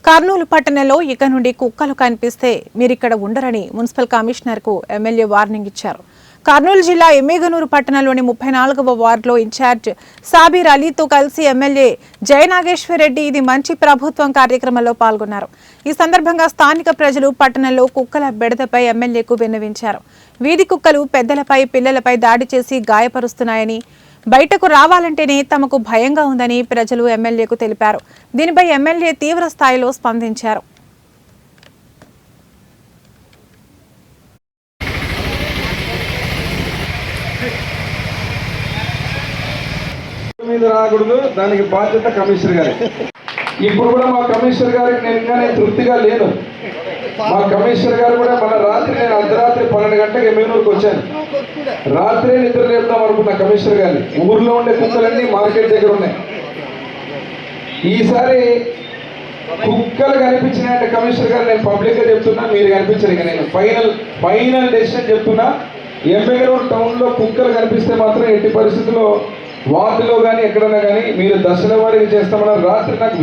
కర్నూలు పట్టణంలో ఇక నుండి కుక్కలు కనిపిస్తే మీరిక్కడ ఉండరని మున్సిపల్ కమిషనర్కు ఎమ్మెల్యే వార్నింగ్ ఇచ్చారు. కర్నూలు జిల్లా ఎమ్మిగనూరు పట్టణంలోని 34వ వార్డులో ఇన్ఛార్జ్ సాబీర్ అలీతో కలిసి ఎమ్మెల్యే జయనాగేశ్వరరెడ్డి ఇది మంచి ప్రభుత్వం కార్యక్రమంలో పాల్గొన్నారు. ఈ సందర్భంగా స్థానిక ప్రజలు పట్టణంలో కుక్కల బెడదపై ఎమ్మెల్యేకు విన్నవించారు. వీధి కుక్కలు పెద్దలపై పిల్లలపై దాడి చేసి గాయపరుస్తున్నాయని, బయటకు రావాలంటేనే తమకు భయంగా ఉందని ప్రజలు ఎమ్మెల్యేకు తెలిపారు. దీనిపై ఎమ్మెల్యే తీవ్ర స్థాయిలో స్పందించారు. మీద రాకూడదు, దానికి బాధ్యత కమిషనర్ గారి. ఇప్పుడు కూడా మా కమిషనర్ గారికి నేను తృప్తిగా లేను. మా కమిషనర్ గారు కూడా మన రాత్రి నేను అర్ధరాత్రి 12 గంటలకు ఎమ్మెల్యేకి వచ్చాను. రాత్రే నిద్ర లేపుదాం అనుకున్న కమిషనర్ గారిని. ఊర్లో ఉండే కుక్కలన్నీ మార్కెట్ దగ్గర ఉన్నాయి. ఈసారి కుక్కలు కనిపించినాయంటే కమిషనర్ గారు నేను పబ్లిక్ గా చెప్తున్నా, మీరు కనిపించారు. ఇక నేను ఫైనల్ డెసిషన్ చెప్తున్నా, ఎమ్మెగనూరు టౌన్ లో కుక్కలు కనిపిస్తే మాత్రం ఎట్టి పరిస్థితుల్లో వార్డులో కానీ ఎక్కడన్నా కానీ మీరు దశల వారీగా చేస్తామన్నారు. రాత్రి నాకు